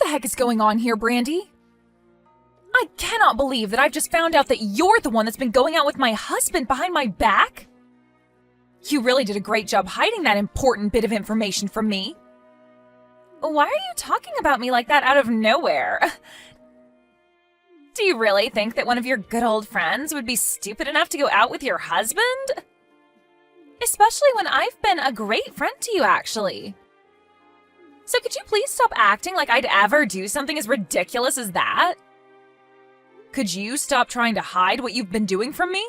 heck is going on here, Brandy? I cannot believe that I've just found out that you're the one that's been going out with my husband behind my back. You really did a great job hiding that important bit of information from me. Why are you talking about me like that out of nowhere? Do you really think that one of your good old friends would be stupid enough to go out with your husband? Especially when I've been a great friend to you, actually. So could you please stop acting like I'd ever do something as ridiculous as that? Could you stop trying to hide what you've been doing from me?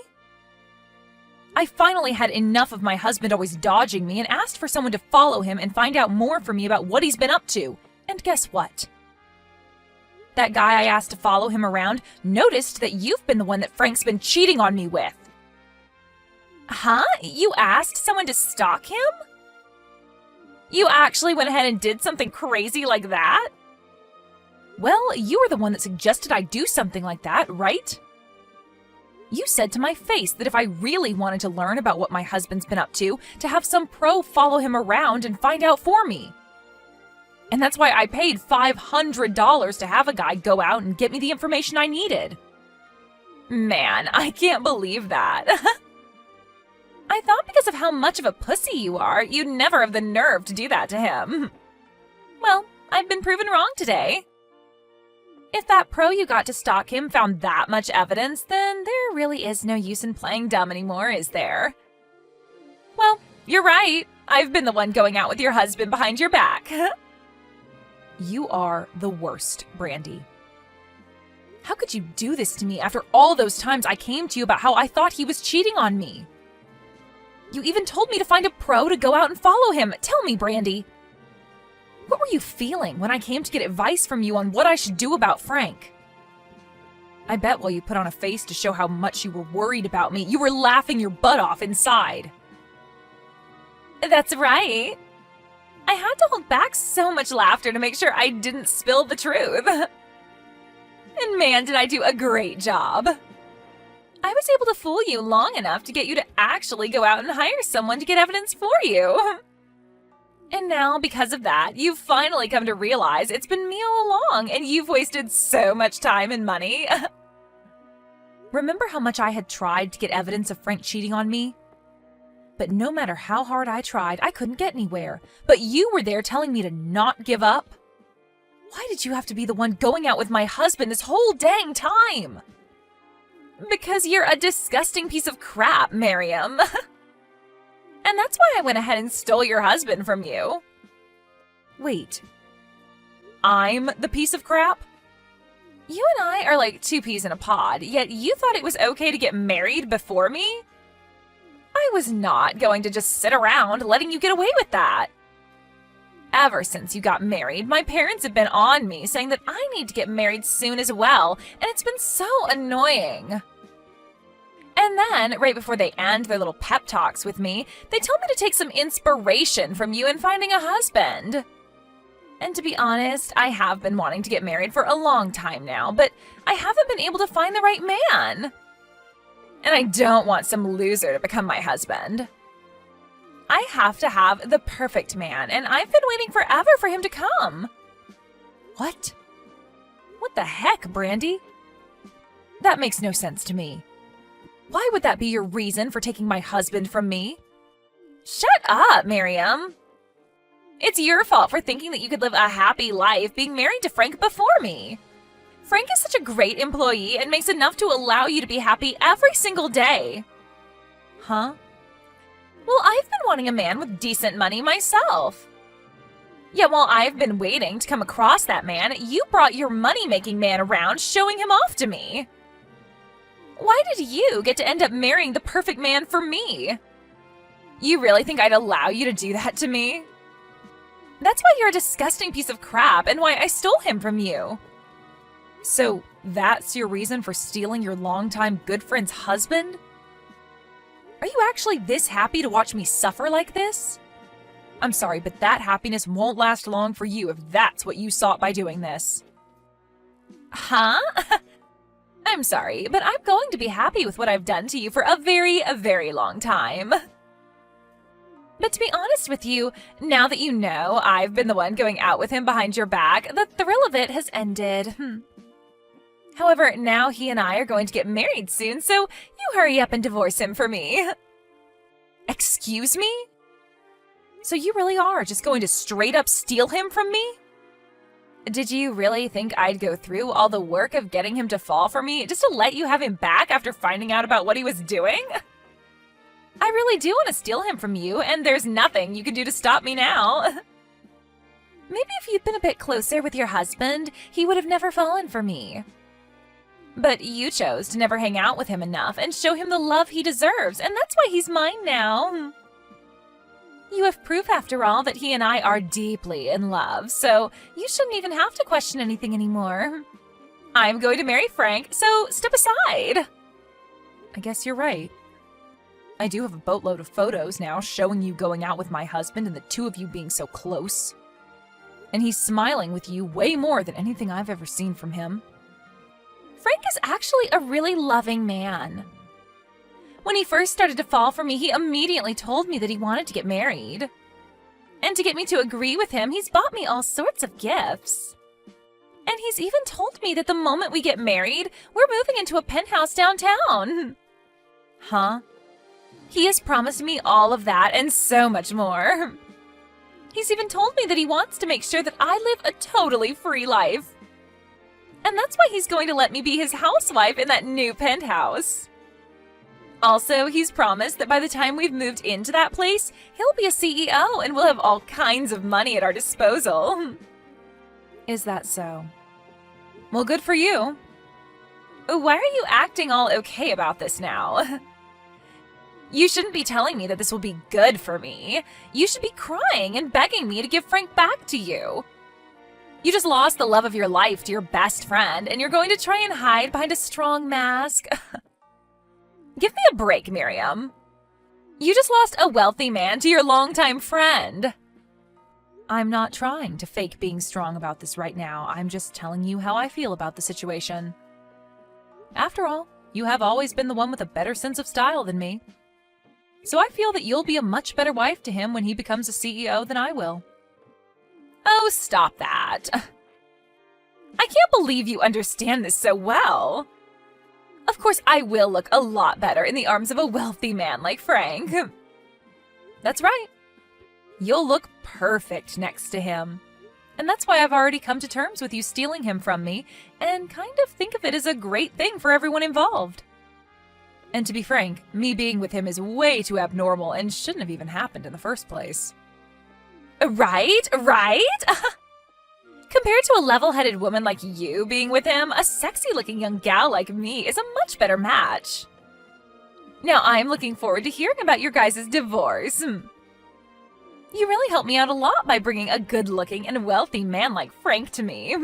I finally had enough of my husband always dodging me and asked for someone to follow him and find out more from me about what he's been up to. And guess what? That guy I asked to follow him around noticed that you've been the one that Frank's been cheating on me with. Huh? You asked someone to stalk him? You actually went ahead and did something crazy like that? Well, you were the one that suggested I do something like that, right? You said to my face that if I really wanted to learn about what my husband's been up to have some pro follow him around and find out for me. And that's why I paid $500 to have a guy go out and get me the information I needed. Man, I can't believe that. I thought because of how much of a pussy you are, you'd never have the nerve to do that to him. Well, I've been proven wrong today. If that pro you got to stalk him found that much evidence, then there really is no use in playing dumb anymore, is there? Well, you're right. I've been the one going out with your husband behind your back. You are the worst, Brandy. How could you do this to me after all those times I came to you about how I thought he was cheating on me? You even told me to find a pro to go out and follow him. Tell me, Brandy. What were you feeling when I came to get advice from you on what I should do about Frank? I bet while you put on a face to show how much you were worried about me, you were laughing your butt off inside. That's right. I had to hold back so much laughter to make sure I didn't spill the truth. And man, did I do a great job. I was able to fool you long enough to get you to actually go out and hire someone to get evidence for you. And now, because of that, you've finally come to realize it's been me all along, and you've wasted so much time and money. Remember how much I had tried to get evidence of Frank cheating on me? But no matter how hard I tried, I couldn't get anywhere. But you were there telling me to not give up. Why did you have to be the one going out with my husband this whole dang time? Because you're a disgusting piece of crap, Miriam. And that's why I went ahead and stole your husband from you. Wait. I'm the piece of crap? You and I are like two peas in a pod, yet you thought it was okay to get married before me? I was not going to just sit around letting you get away with that. Ever since you got married, my parents have been on me saying that I need to get married soon as well, and it's been so annoying. And then, right before they end their little pep talks with me, they tell me to take some inspiration from you in finding a husband. And to be honest, I have been wanting to get married for a long time now, but I haven't been able to find the right man. And I don't want some loser to become my husband. I have to have the perfect man, and I've been waiting forever for him to come. What? What the heck, Brandy? That makes no sense to me. Why would that be your reason for taking my husband from me? Shut up, Miriam. It's your fault for thinking that you could live a happy life being married to Frank before me. Frank is such a great employee and makes enough to allow you to be happy every single day. Huh? Well, I've been wanting a man with decent money myself. Yet while I've been waiting to come across that man, you brought your money-making man around showing him off to me. Why did you get to end up marrying the perfect man for me? You really think I'd allow you to do that to me? That's why you're a disgusting piece of crap and why I stole him from you. So that's your reason for stealing your longtime good friend's husband? Are you actually this happy to watch me suffer like this? I'm sorry, but that happiness won't last long for you if that's what you sought by doing this. Huh? I'm sorry, but I'm going to be happy with what I've done to you for a very long time. But to be honest with you, now that you know I've been the one going out with him behind your back, the thrill of it has ended. However, now he and I are going to get married soon, so you hurry up and divorce him for me. Excuse me? So you really are just going to straight up steal him from me? Did you really think I'd go through all the work of getting him to fall for me just to let you have him back after finding out about what he was doing? I really do want to steal him from you, and there's nothing you can do to stop me now. Maybe if you'd been a bit closer with your husband, he would have never fallen for me. But you chose to never hang out with him enough and show him the love he deserves, and that's why he's mine now. You have proof, after all, that he and I are deeply in love, so you shouldn't even have to question anything anymore. I'm going to marry Frank, so step aside. I guess you're right. I do have a boatload of photos now showing you going out with my husband and the two of you being so close. And he's smiling with you way more than anything I've ever seen from him. Frank is actually a really loving man. When he first started to fall for me, he immediately told me that he wanted to get married. And to get me to agree with him, he's bought me all sorts of gifts. And he's even told me that the moment we get married, we're moving into a penthouse downtown. Huh? He has promised me all of that and so much more. He's even told me that he wants to make sure that I live a totally free life. And that's why he's going to let me be his housewife in that new penthouse. Also, he's promised that by the time we've moved into that place, he'll be a CEO and we'll have all kinds of money at our disposal. Is that so? Well, good for you. Why are you acting all okay about this now? You shouldn't be telling me that this will be good for me. You should be crying and begging me to give Frank back to you. You just lost the love of your life to your best friend, and you're going to try and hide behind a strong mask? Give me a break, Miriam. You just lost a wealthy man to your longtime friend. I'm not trying to fake being strong about this right now. I'm just telling you how I feel about the situation. After all, you have always been the one with a better sense of style than me. So I feel that you'll be a much better wife to him when he becomes a CEO than I will. Oh, stop that. I can't believe you understand this so well. Of course, I will look a lot better in the arms of a wealthy man like Frank. That's right. You'll look perfect next to him. And that's why I've already come to terms with you stealing him from me and kind of think of it as a great thing for everyone involved. And to be frank, me being with him is way too abnormal and shouldn't have even happened in the first place. Right? Compared to a level-headed woman like you being with him, a sexy-looking young gal like me is a much better match. Now I'm looking forward to hearing about your guys' divorce. You really helped me out a lot by bringing a good-looking and wealthy man like Frank to me.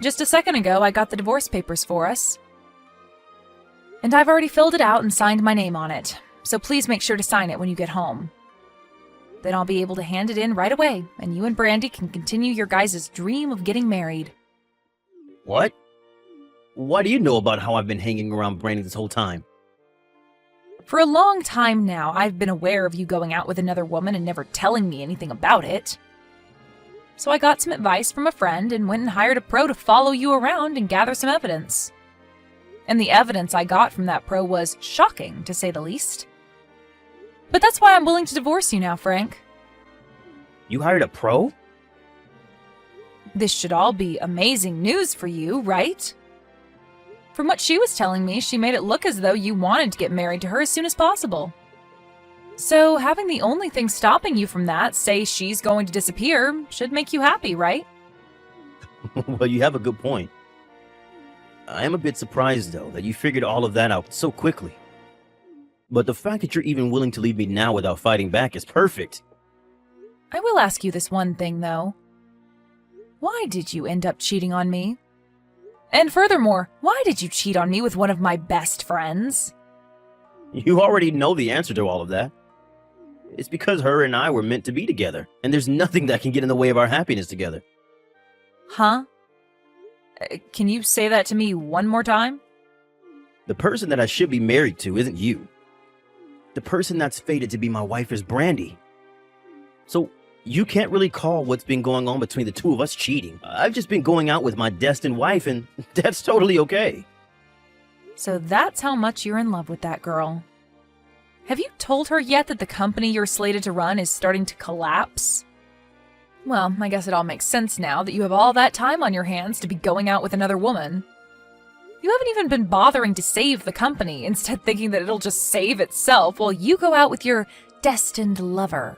Just a second ago, I got the divorce papers for us. And I've already filled it out and signed my name on it, so please make sure to sign it when you get home. Then I'll be able to hand it in right away, and you and Brandy can continue your guys' dream of getting married. What? Why do you know about how I've been hanging around Brandy this whole time? For a long time now, I've been aware of you going out with another woman and never telling me anything about it. So I got some advice from a friend and went and hired a pro to follow you around and gather some evidence. And the evidence I got from that pro was shocking, to say the least. But that's why I'm willing to divorce you now, Frank. You hired a pro? This should all be amazing news for you, right? From what she was telling me, she made it look as though you wanted to get married to her as soon as possible. So having the only thing stopping you from that say she's going to disappear should make you happy, right? Well, you have a good point. I am a bit surprised, though, that you figured all of that out so quickly. But the fact that you're even willing to leave me now without fighting back is perfect. I will ask you this one thing, though. Why did you end up cheating on me? And furthermore, why did you cheat on me with one of my best friends? You already know the answer to all of that. It's because her and I were meant to be together, and there's nothing that can get in the way of our happiness together. Huh? Can you say that to me one more time? The person that I should be married to isn't you. The person that's fated to be my wife is Brandy. So you can't really call what's been going on between the two of us cheating. I've just been going out with my destined wife, and that's totally okay. So that's how much you're in love with that girl. Have you told her yet that the company you're slated to run is starting to collapse? Well, I guess it all makes sense now that you have all that time on your hands to be going out with another woman. You haven't even been bothering to save the company, instead thinking that it'll just save itself while you go out with your destined lover.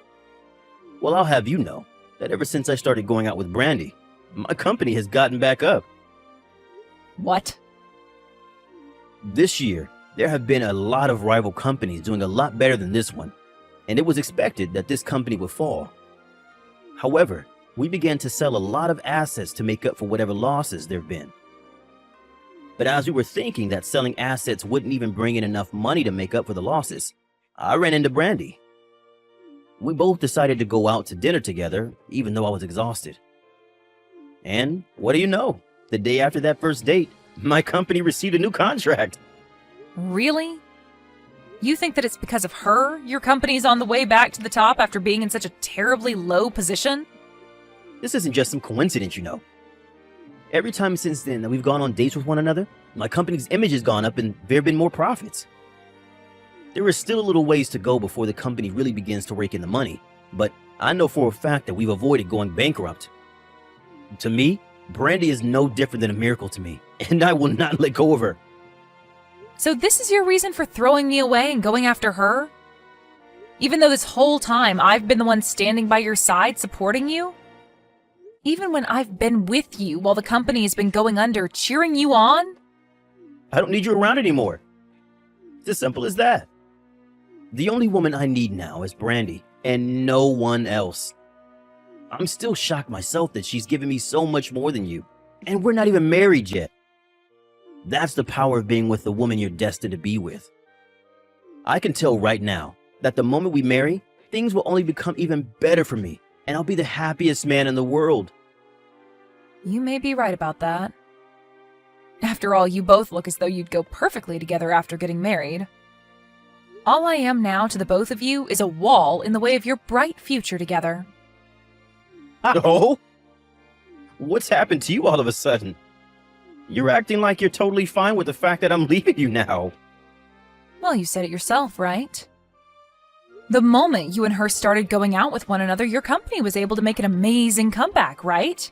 Well, I'll have you know that ever since I started going out with Brandy, my company has gotten back up. What? This year, there have been a lot of rival companies doing a lot better than this one, and it was expected that this company would fall. However, we began to sell a lot of assets to make up for whatever losses there have been. But as we were thinking that selling assets wouldn't even bring in enough money to make up for the losses, I ran into Brandy. We both decided to go out to dinner together, even though I was exhausted. And what do you know? The day after that first date, my company received a new contract. Really? You think that it's because of her your company's on the way back to the top after being in such a terribly low position? This isn't just some coincidence, you know. Every time since then that we've gone on dates with one another, my company's image has gone up and there have been more profits. There is still a little ways to go before the company really begins to rake in the money, but I know for a fact that we've avoided going bankrupt. To me, Brandy is no different than a miracle to me, and I will not let go of her. So this is your reason for throwing me away and going after her? Even though this whole time I've been the one standing by your side supporting you? Even when I've been with you while the company has been going under, cheering you on? I don't need you around anymore. It's as simple as that. The only woman I need now is Brandy, and no one else. I'm still shocked myself that she's given me so much more than you, and we're not even married yet. That's the power of being with the woman you're destined to be with. I can tell right now that the moment we marry, things will only become even better for me, and I'll be the happiest man in the world. You may be right about that. After all, you both look as though you'd go perfectly together after getting married. All I am now to the both of you is a wall in the way of your bright future together. Oh? What's happened to you all of a sudden? You're acting like you're totally fine with the fact that I'm leaving you now. Well, you said it yourself, right? The moment you and her started going out with one another, your company was able to make an amazing comeback, right?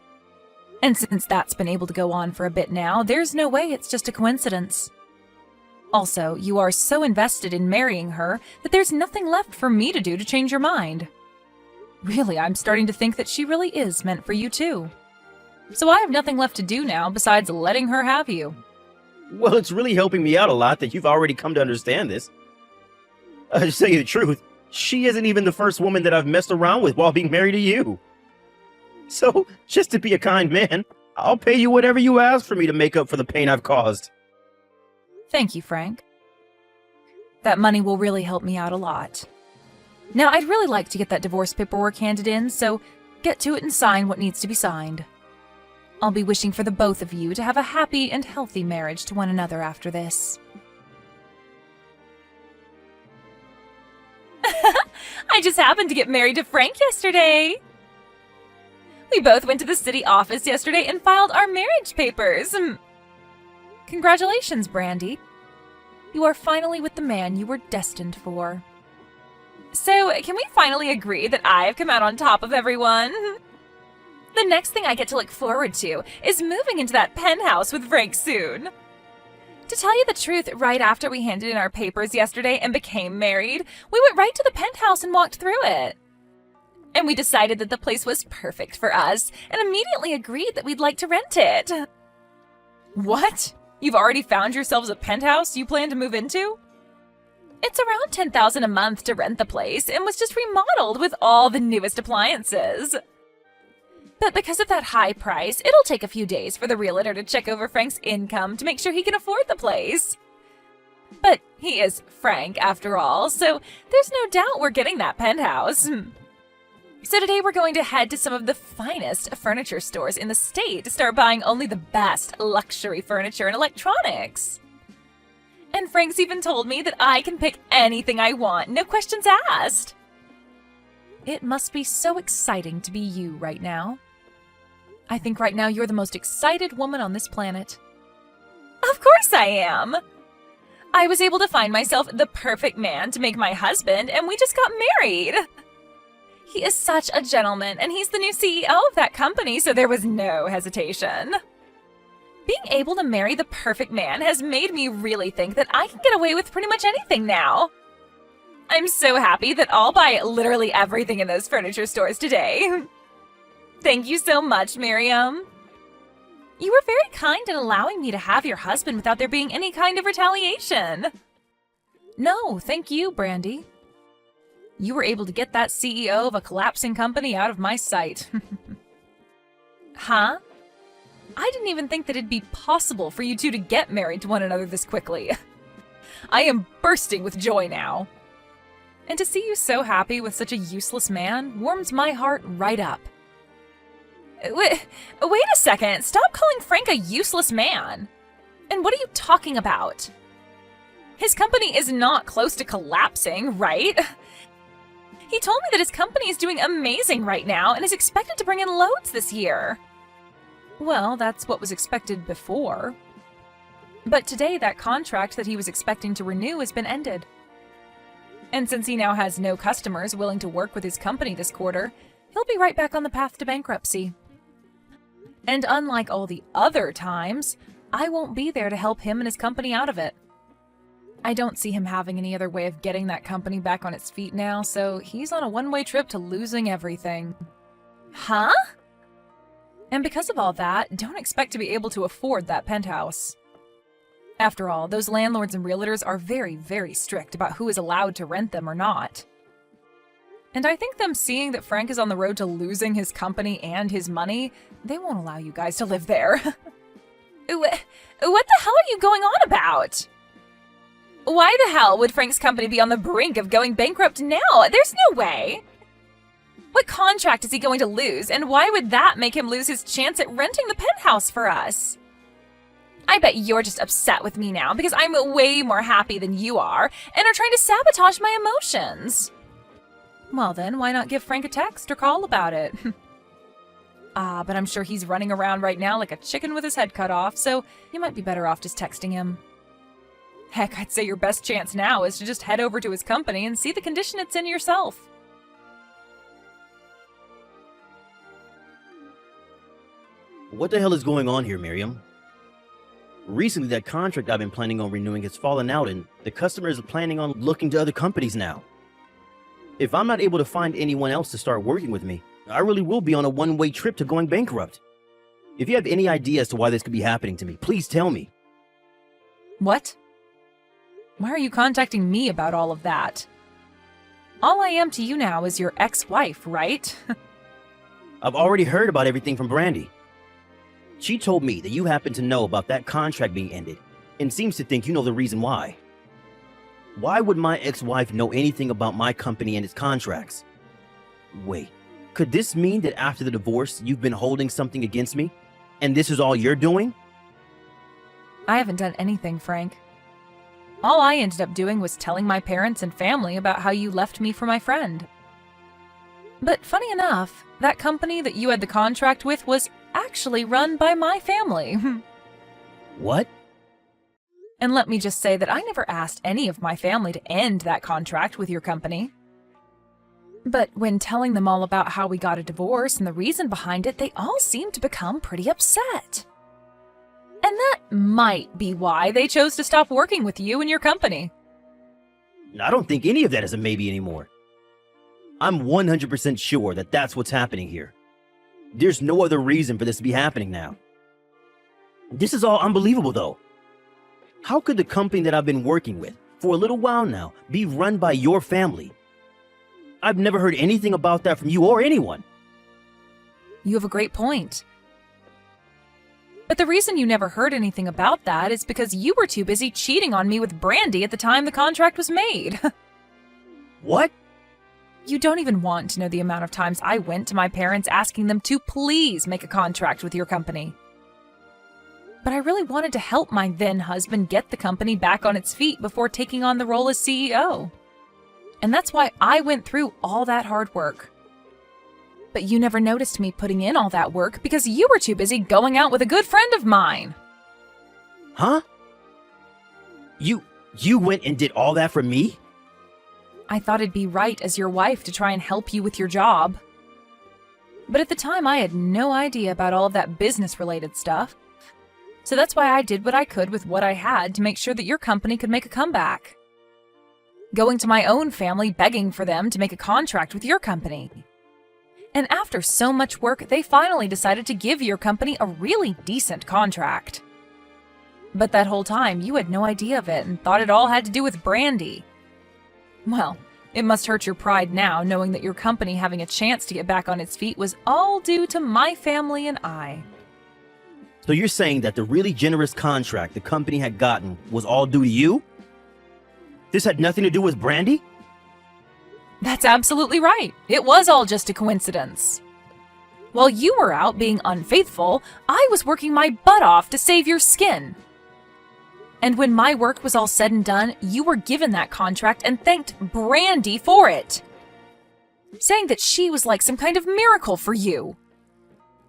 And since that's been able to go on for a bit now, there's no way it's just a coincidence. Also, you are so invested in marrying her that there's nothing left for me to do to change your mind. Really, I'm starting to think that she really is meant for you too. So I have nothing left to do now besides letting her have you. Well, it's really helping me out a lot that you've already come to understand this. To tell you the truth, she isn't even the first woman that I've messed around with while being married to you. So, just to be a kind man, I'll pay you whatever you ask for me to make up for the pain I've caused. Thank you, Frank. That money will really help me out a lot. Now, I'd really like to get that divorce paperwork handed in, so get to it and sign what needs to be signed. I'll be wishing for the both of you to have a happy and healthy marriage to one another after this. I just happened to get married to Frank yesterday. We both went to the city office yesterday and filed our marriage papers. Congratulations, Brandy. You are finally with the man you were destined for. So, can we finally agree that I've come out on top of everyone? The next thing I get to look forward to is moving into that penthouse with Frank soon. To tell you the truth, right after we handed in our papers yesterday and became married, we went right to the penthouse and walked through it. And we decided that the place was perfect for us and immediately agreed that we'd like to rent it. What? You've already found yourselves a penthouse you plan to move into? It's around $10,000 a month to rent the place and was just remodeled with all the newest appliances. But because of that high price, it'll take a few days for the realtor to check over Frank's income to make sure he can afford the place. But he is Frank, after all, so there's no doubt we're getting that penthouse. So today we're going to head to some of the finest furniture stores in the state to start buying only the best luxury furniture and electronics. And Frank's even told me that I can pick anything I want, no questions asked. It must be so exciting to be you right now. I think right now you're the most excited woman on this planet. Of course I am! I was able to find myself the perfect man to make my husband, and we just got married! He is such a gentleman, and he's the new CEO of that company, so there was no hesitation. Being able to marry the perfect man has made me really think that I can get away with pretty much anything now. I'm so happy that I'll buy literally everything in those furniture stores today. Thank you so much, Miriam. You were very kind in allowing me to have your husband without there being any kind of retaliation. No, thank you, Brandy. You were able to get that CEO of a collapsing company out of my sight. Huh? I didn't even think that it'd be possible for you two to get married to one another this quickly. I am bursting with joy now. And to see you so happy with such a useless man warms my heart right up. Wait a second. Stop calling Frank a useless man. And what are you talking about? His company is not close to collapsing, right? He told me that his company is doing amazing right now and is expected to bring in loads this year. Well, that's what was expected before. But today, that contract that he was expecting to renew has been ended. And since he now has no customers willing to work with his company this quarter, he'll be right back on the path to bankruptcy. And unlike all the other times, I won't be there to help him and his company out of it. I don't see him having any other way of getting that company back on its feet now, so he's on a one-way trip to losing everything. Huh? And because of all that, don't expect to be able to afford that penthouse. After all, those landlords and realtors are very, very strict about who is allowed to rent them or not. And I think them seeing that Frank is on the road to losing his company and his money, they won't allow you guys to live there. What the hell are you going on about? Why the hell would Frank's company be on the brink of going bankrupt now? There's no way. What contract is he going to lose, and why would that make him lose his chance at renting the penthouse for us? I bet you're just upset with me now because I'm way more happy than you are and are trying to sabotage my emotions. Well then, why not give Frank a text or call about it? But I'm sure he's running around right now like a chicken with his head cut off, so you might be better off just texting him. Heck, I'd say your best chance now is to just head over to his company and see the condition it's in yourself. What the hell is going on here, Miriam? Recently, that contract I've been planning on renewing has fallen out, and the customer is planning on looking to other companies now. If I'm not able to find anyone else to start working with me, I really will be on a one-way trip to going bankrupt. If you have any idea as to why this could be happening to me, please tell me. What? Why are you contacting me about all of that? All I am to you now is your ex-wife, right? I've already heard about everything from Brandy. She told me that you happen to know about that contract being ended, and seems to think you know the reason why. Why would my ex-wife know anything about my company and its contracts? Wait, could this mean that after the divorce, you've been holding something against me? And this is all you're doing? I haven't done anything, Frank. All I ended up doing was telling my parents and family about how you left me for my friend. But funny enough, that company that you had the contract with was actually run by my family. What? And let me just say that I never asked any of my family to end that contract with your company. But when telling them all about how we got a divorce and the reason behind it, they all seemed to become pretty upset. And that might be why they chose to stop working with you and your company. I don't think any of that is a maybe anymore. I'm 100% sure that that's what's happening here. There's no other reason for this to be happening now. This is all unbelievable, though. How could the company that I've been working with for a little while now be run by your family? I've never heard anything about that from you or anyone. You have a great point. But the reason you never heard anything about that is because you were too busy cheating on me with Brandy at the time the contract was made. What? You don't even want to know the amount of times I went to my parents asking them to please make a contract with your company. But I really wanted to help my then husband get the company back on its feet before taking on the role as CEO. And that's why I went through all that hard work. But you never noticed me putting in all that work because you were too busy going out with a good friend of mine. Huh? You went and did all that for me? I thought it'd be right as your wife to try and help you with your job. But at the time, I had no idea about all of that business-related stuff. So that's why I did what I could with what I had to make sure that your company could make a comeback. Going to my own family, begging for them to make a contract with your company. And after so much work, they finally decided to give your company a really decent contract. But that whole time, you had no idea of it and thought it all had to do with Brandy. Well, it must hurt your pride now, knowing that your company having a chance to get back on its feet was all due to my family and I. So you're saying that the really generous contract the company had gotten was all due to you? This had nothing to do with Brandy? That's absolutely right. It was all just a coincidence. While you were out being unfaithful, I was working my butt off to save your skin. And when my work was all said and done, you were given that contract and thanked Brandy for it. Saying that she was like some kind of miracle for you.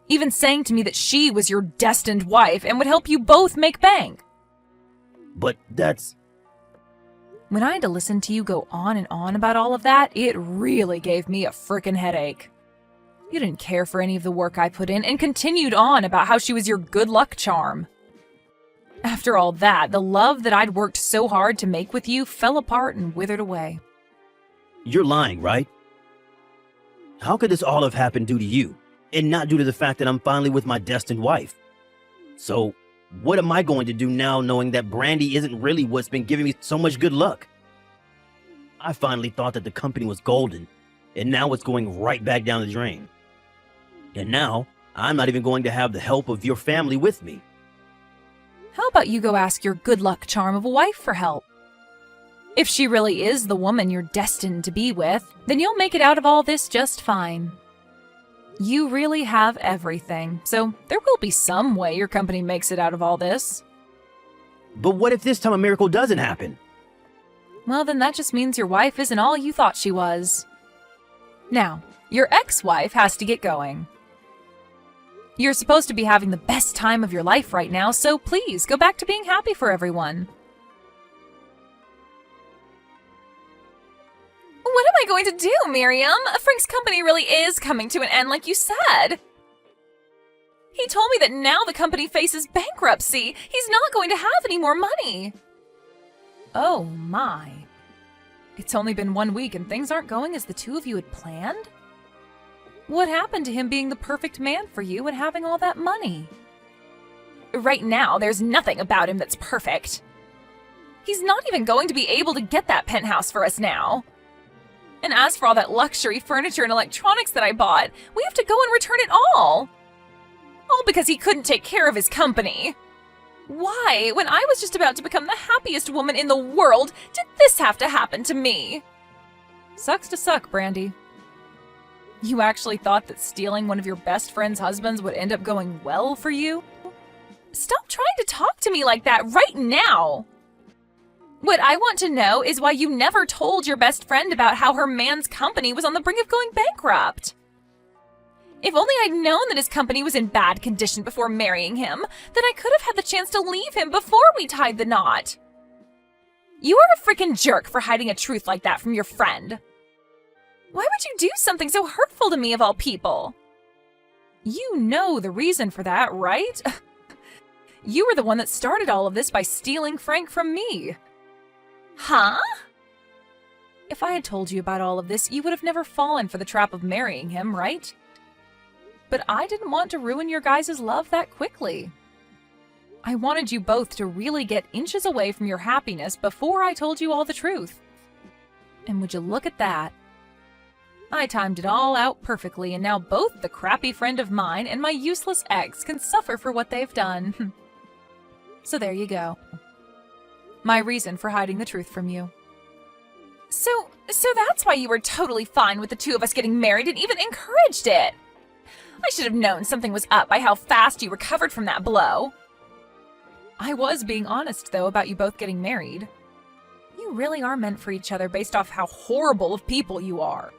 Even saying to me that she was your destined wife and would help you both make bank. But that's... When I had to listen to you go on and on about all of that, it really gave me a frickin' headache. You didn't care for any of the work I put in and continued on about how she was your good luck charm. After all that, the love that I'd worked so hard to make with you fell apart and withered away. You're lying, right? How could this all have happened due to you, and not due to the fact that I'm finally with my destined wife? So, what am I going to do now knowing that Brandy isn't really what's been giving me so much good luck? I finally thought that the company was golden, and now it's going right back down the drain. And now, I'm not even going to have the help of your family with me. How about you go ask your good luck charm of a wife for help? If she really is the woman you're destined to be with, then you'll make it out of all this just fine. You really have everything, so there will be some way your company makes it out of all this. But what if this time a miracle doesn't happen? Well, then that just means your wife isn't all you thought she was. Now, your ex-wife has to get going. You're supposed to be having the best time of your life right now, so please go back to being happy for everyone. What am I going to do, Miriam? Frank's company really is coming to an end like you said. He told me that now the company faces bankruptcy. He's not going to have any more money. Oh my. It's only been 1 week and things aren't going as the two of you had planned? What happened to him being the perfect man for you and having all that money? Right now, there's nothing about him that's perfect. He's not even going to be able to get that penthouse for us now. And as for all that luxury furniture and electronics that I bought, we have to go and return it all. All because he couldn't take care of his company. Why, when I was just about to become the happiest woman in the world, did this have to happen to me? Sucks to suck, Brandy. You actually thought that stealing one of your best friend's husbands would end up going well for you? Stop trying to talk to me like that right now! What I want to know is why you never told your best friend about how her man's company was on the brink of going bankrupt. If only I'd known that his company was in bad condition before marrying him, then I could have had the chance to leave him before we tied the knot. You are a freaking jerk for hiding a truth like that from your friend. Why would you do something so hurtful to me of all people? You know the reason for that, right? You were the one that started all of this by stealing Frank from me. Huh? If I had told you about all of this, you would have never fallen for the trap of marrying him, right? But I didn't want to ruin your guys' love that quickly. I wanted you both to really get inches away from your happiness before I told you all the truth. And would you look at that? I timed it all out perfectly, and now both the crappy friend of mine and my useless ex can suffer for what they've done. So there you go. My reason for hiding the truth from you. So that's why you were totally fine with the two of us getting married and even encouraged it. I should have known something was up by how fast you recovered from that blow. I was being honest, though, about you both getting married. You really are meant for each other based off how horrible of people you are.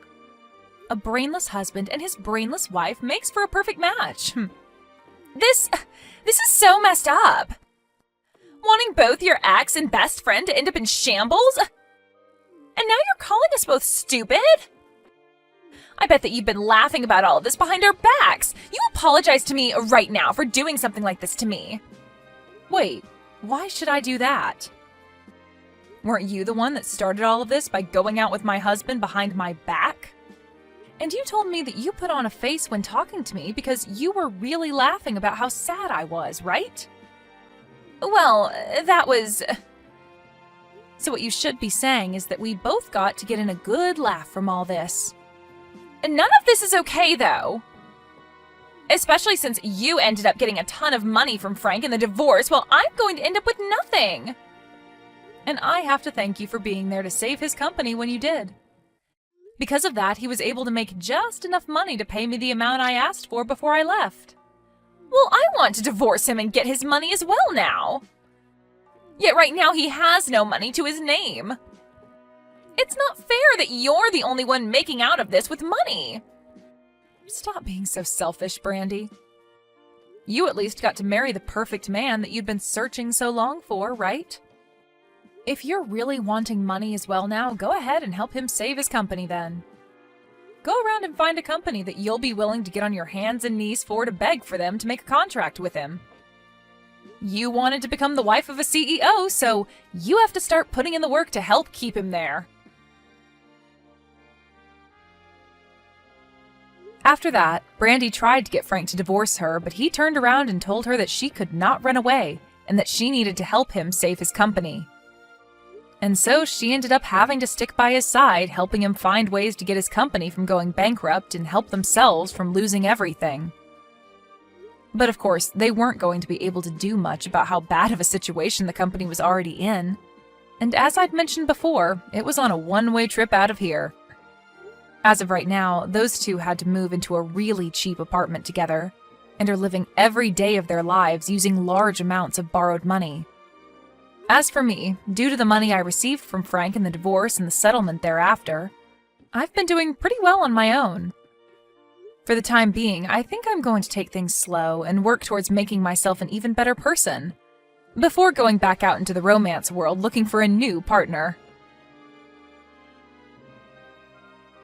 A brainless husband and his brainless wife makes for a perfect match. This is so messed up. Wanting both your ex and best friend to end up in shambles? And now you're calling us both stupid? I bet that you've been laughing about all of this behind our backs. You apologize to me right now for doing something like this to me. Wait, why should I do that? Weren't you the one that started all of this by going out with my husband behind my back? And you told me that you put on a face when talking to me because you were really laughing about how sad I was, right? Well, that was... So what you should be saying is that we both got to get in a good laugh from all this. And none of this is okay, though. Especially since you ended up getting a ton of money from Frank in the divorce while I'm going to end up with nothing. And I have to thank you for being there to save his company when you did. Because of that, he was able to make just enough money to pay me the amount I asked for before I left. Well, I want to divorce him and get his money as well now. Yet right now he has no money to his name. It's not fair that you're the only one making out of this with money. Stop being so selfish, Brandy. You at least got to marry the perfect man that you'd been searching so long for, right? If you're really wanting money as well now, go ahead and help him save his company then. Go around and find a company that you'll be willing to get on your hands and knees for to beg for them to make a contract with him. You wanted to become the wife of a CEO, so you have to start putting in the work to help keep him there. After that, Brandy tried to get Frank to divorce her, but he turned around and told her that she could not run away and that she needed to help him save his company. And so she ended up having to stick by his side, helping him find ways to get his company from going bankrupt and help themselves from losing everything. But of course, they weren't going to be able to do much about how bad of a situation the company was already in. And as I'd mentioned before, it was on a one-way trip out of here. As of right now, those two had to move into a really cheap apartment together, and are living every day of their lives using large amounts of borrowed money. As for me, due to the money I received from Frank in the divorce and the settlement thereafter, I've been doing pretty well on my own. For the time being, I think I'm going to take things slow and work towards making myself an even better person, before going back out into the romance world looking for a new partner.